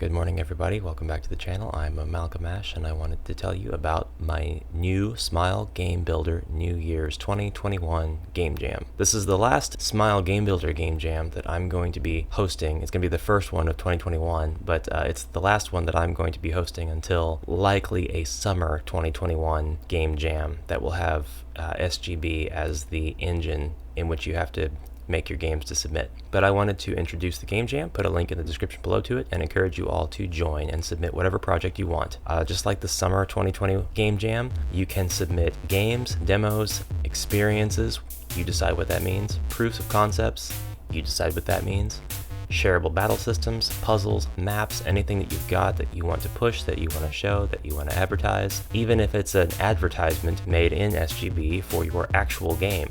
Good morning, everybody. Welcome back to the channel. I'm AmalgamAsh, and I wanted to tell you about my new Smile Game Builder New Year's 2021 Game Jam. This is the last Smile Game Builder Game Jam that I'm going to be hosting. It's going to be the first one of 2021, but it's the last one that I'm going to be hosting until likely a summer 2021 Game Jam that will have SGB as the engine in which you have to make your games to submit. But I wanted to introduce the Game Jam, put a link in the description below to it, and encourage you all to join and submit whatever project you want. Just like the summer 2020 Game Jam, you can submit games, demos, experiences, you decide what that means, proofs of concepts, you decide what that means, shareable battle systems, puzzles, maps, anything that you've got that you want to push, that you want to show, that you want to advertise. Even if it's an advertisement made in SGB for your actual game,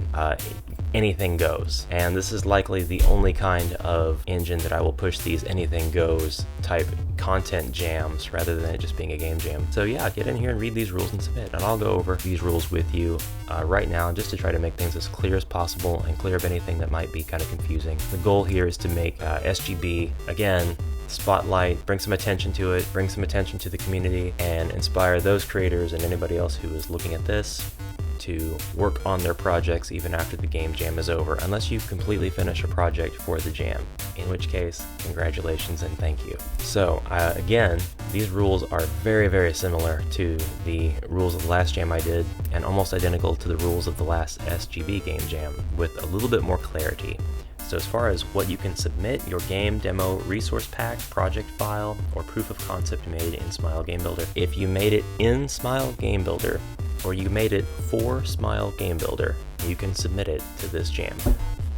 anything goes. And this is likely the only kind of engine that I will push these anything goes type content jams rather than it just being a game jam. So yeah, get in here and read these rules and submit, and I'll go over these rules with you right now just to try to make things as clear as possible and clear up anything that might be kind of confusing. The goal here is to make SGB, again, spotlight, bring some attention to it, bring some attention to the community, and inspire those creators and anybody else who is looking at this to work on their projects even after the game jam is over, unless you completely finish a project for the jam, in which case, congratulations and thank you. So again, these rules are very, very similar to the rules of the last jam I did, and almost identical to the rules of the last SGB game jam, with a little bit more clarity. So as far as what you can submit, your game, demo, resource pack, project file, or proof of concept made in Smile Game Builder. If you made it in Smile Game Builder, or you made it for Smile Game Builder, you can submit it to this jam.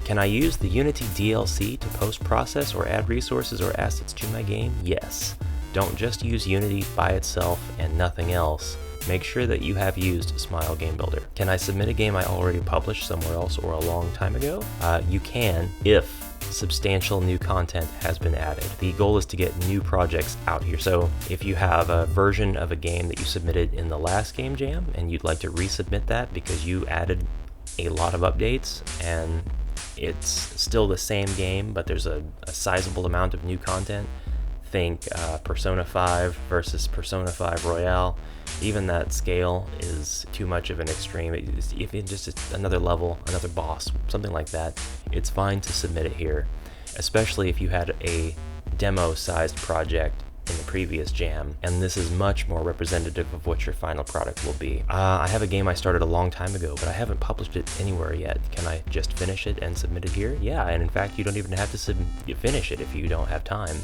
Can I use the Unity DLC to post-process or add resources or assets to my game? Yes. Don't just use Unity by itself and nothing else. Make sure that you have used Smile Game Builder. Can I submit a game I already published somewhere else or a long time ago? You can, if substantial new content has been added. The goal is to get new projects out here. So if you have a version of a game that you submitted in the last game jam and you'd like to resubmit that because you added a lot of updates and it's still the same game but there's a sizable amount of new content, think Persona 5 versus Persona 5 Royale. Even that scale is too much of an extreme. If it's just another level, another boss, something like that, it's fine to submit it here, especially if you had a demo-sized project in the previous jam, and this is much more representative of what your final product will be. I have a game I started a long time ago, but I haven't published it anywhere yet. Can I just finish it and submit it here? Yeah, and in fact, you don't even have to finish it if you don't have time.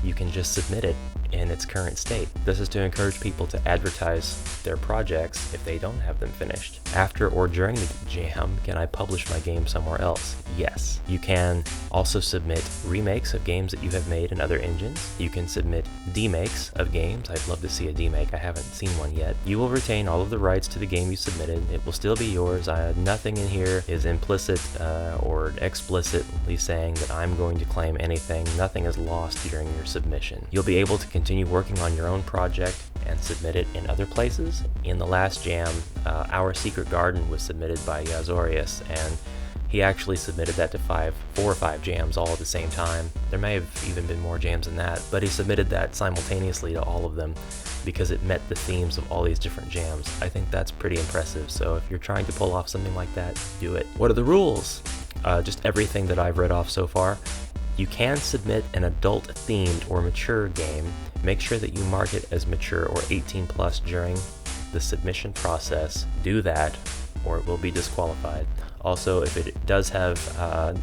You can just submit it in its current state. This is to encourage people to advertise their projects if they don't have them finished. After or during the jam, can I publish my game somewhere else? Yes. You can also submit remakes of games that you have made in other engines. You can submit demakes of games. I'd love to see a demake. I haven't seen one yet. You will retain all of the rights to the game you submitted. It will still be yours. Nothing in here is implicit or explicitly saying that I'm going to claim anything. Nothing is lost during your submission. You'll be able to continue working on your own project and submit it in other places. In the last jam, Our Secret Garden was submitted by Yazorius, and he actually submitted that to 4 or 5 jams all at the same time. There may have even been more jams than that, but he submitted that simultaneously to all of them because it met the themes of all these different jams. I think that's pretty impressive, so if you're trying to pull off something like that, do it. What are the rules? Just everything that I've read off so far. You can submit an adult-themed or mature game. Make sure that you mark it as mature or 18 plus during the submission process. Do that, or it will be disqualified. Also, if it does have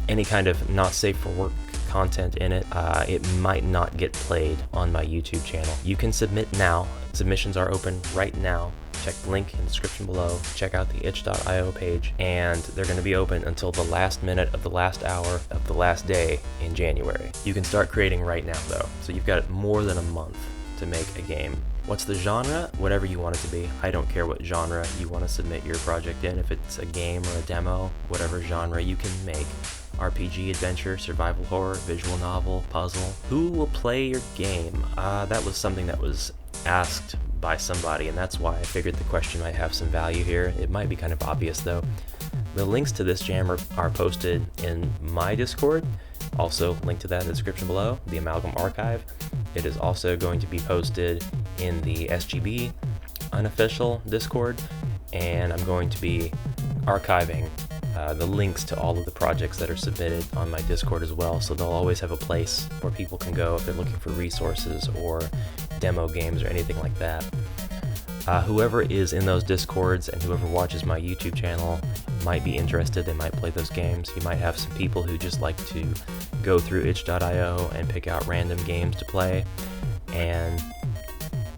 any kind of not safe for work content in it, it might not get played on my YouTube channel. You can submit now. Submissions are open right now. Check the link in the description below. Check out the itch.io page, and they're going to be open until the last minute of the last hour of the last day in January. You can start creating right now though, so you've got more than a month to make a game. What's the genre? Whatever you want it to be. I don't care what genre you want to submit your project in. If it's a game or a demo, whatever genre you can make. RPG, adventure, survival horror, visual novel, puzzle. Who will play your game? That was something that was asked by somebody, and that's why I figured the question might have some value here. It might be kind of obvious though. The links to this jam are posted in my Discord. Also, link to that in the description below, the Amalgam Archive. It is also going to be posted in the SGB unofficial Discord, and I'm going to be archiving the links to all of the projects that are submitted on my Discord as well, so they'll always have a place where people can go if they're looking for resources or demo games or anything like that. Whoever is in those Discords and whoever watches my YouTube channel might be interested. They might play those games. You might have some people who just like to go through itch.io and pick out random games to play, and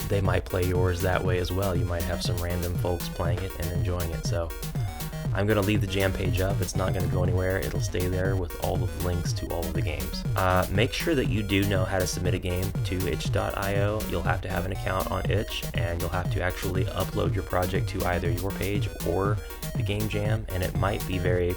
they might play yours that way as well. You might have some random folks playing it and enjoying it. So I'm going to leave the jam page up. It's not going to go anywhere. It'll stay there with all of the links to all of the games. Make sure that you do know how to submit a game to itch.io. You'll have to have an account on itch, and you'll have to actually upload your project to either your page or the game jam, and it might be very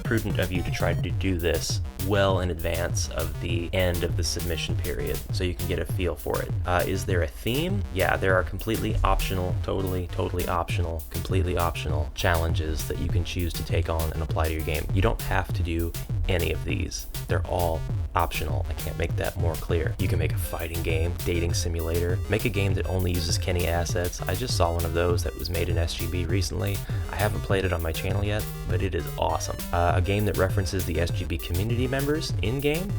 prudent of you to try to do this well in advance of the end of the submission period so you can get a feel for it. Is there a theme? Yeah, there are completely optional, totally optional, completely optional challenges that you can choose to take on and apply to your game. You don't have to do any of these. They're all optional. I can't make that more clear. You can make a fighting game, dating simulator, make a game that only uses Kenny assets. I just saw one of those that was made in SGB recently. I haven't played it on my channel yet, but it is awesome. A game that references the SGB community members in-game,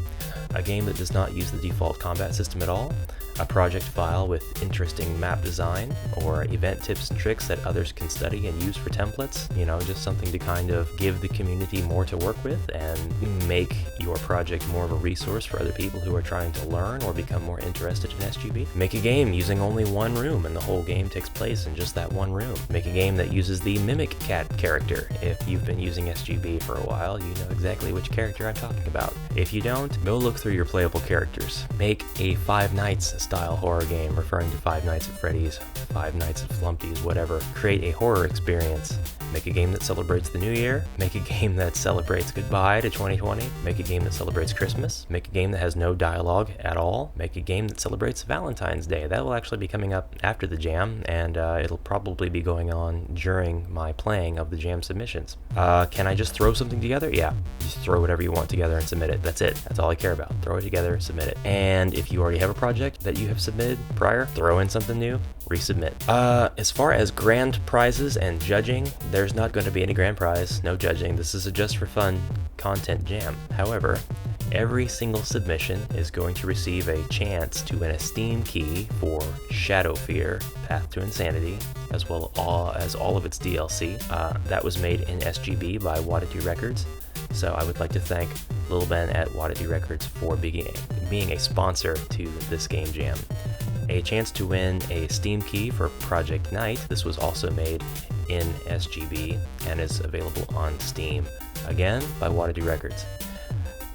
a game that does not use the default combat system at all, a project file with interesting map design, or event tips and tricks that others can study and use for templates. You know, just something to kind of give the community more to work with and make your project more of a resource for other people who are trying to learn or become more interested in SGB. Make a game using only one room and the whole game takes place in just that one room. Make a game that uses the Mimic Cat character. If you've been using SGB for a while, you know exactly which character I'm talking about. If you don't, go look through your playable characters. Make a Five Nights style horror game referring to Five Nights at Freddy's, Five Nights at Flumpty's, whatever. Create a horror experience. Make a game that celebrates the new year. Make a game that celebrates goodbye to 2020. Make a game that celebrates Christmas. Make a game that has no dialogue at all. Make a game that celebrates Valentine's Day. That will actually be coming up after the jam, and it'll probably be going on during my playing of the jam submissions. Can I just throw something together? Yeah, just throw whatever you want together and submit it. That's it. That's all I care about. Throw it together, submit it. And if you already have a project that you have submitted prior, throw in something new, resubmit. As far as grand prizes and judging, there's not going to be any grand prize, no judging. This is a just for fun content jam. However, every single submission is going to receive a chance to win a Steam key for Shadow Fear: Path to Insanity, as well as all of its DLC. That was made in SGB by WathitDew Records. So I would like to thank Lil Ben at WathitDew Records for being a sponsor to this game jam. A chance to win a Steam key for Project Night. This was also made in SGB and is available on Steam, again by WathitDew Records.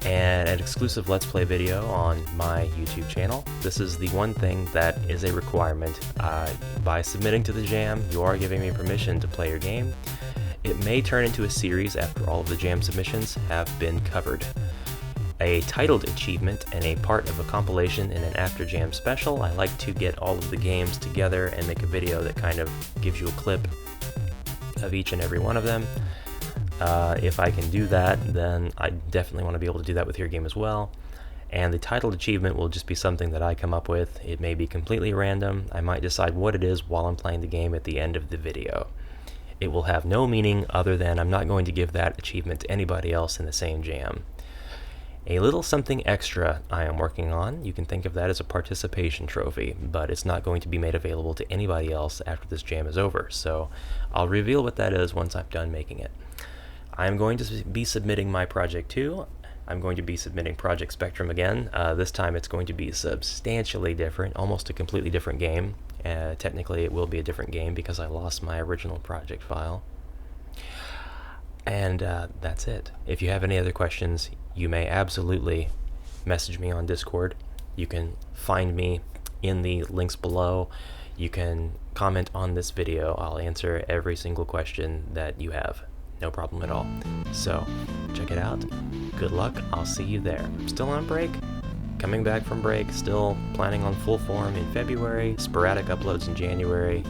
And an exclusive Let's Play video on my YouTube channel. This is the one thing that is a requirement. By submitting to the jam, you are giving me permission to play your game. It may turn into a series after all of the jam submissions have been covered. A titled achievement and a part of a compilation in an after jam special. I like to get all of the games together and make a video that kind of gives you a clip of each and every one of them. If I can do that, then I definitely want to be able to do that with your game as well. And the titled achievement will just be something that I come up with. It may be completely random. I might decide what it is while I'm playing the game at the end of the video. It will have no meaning other than I'm not going to give that achievement to anybody else in the same jam. A little something extra I am working on. You can think of that as a participation trophy, but it's not going to be made available to anybody else after this jam is over, so I'll reveal what that is once I'm done making it. I'm going to be submitting my project too. I'm going to be submitting Project Spectrum again. This time it's going to be substantially different, almost a completely different game. Technically it will be a different game because I lost my original project file. And that's it. If you have any other questions, you may absolutely message me on Discord. You can find me in the links below. You can comment on this video. I'll answer every single question that you have. No problem at all. So, check it out. Good luck. I'll see you there. I'm still on break. Coming back from break. Still planning on full form in February. Sporadic uploads in January.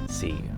See you.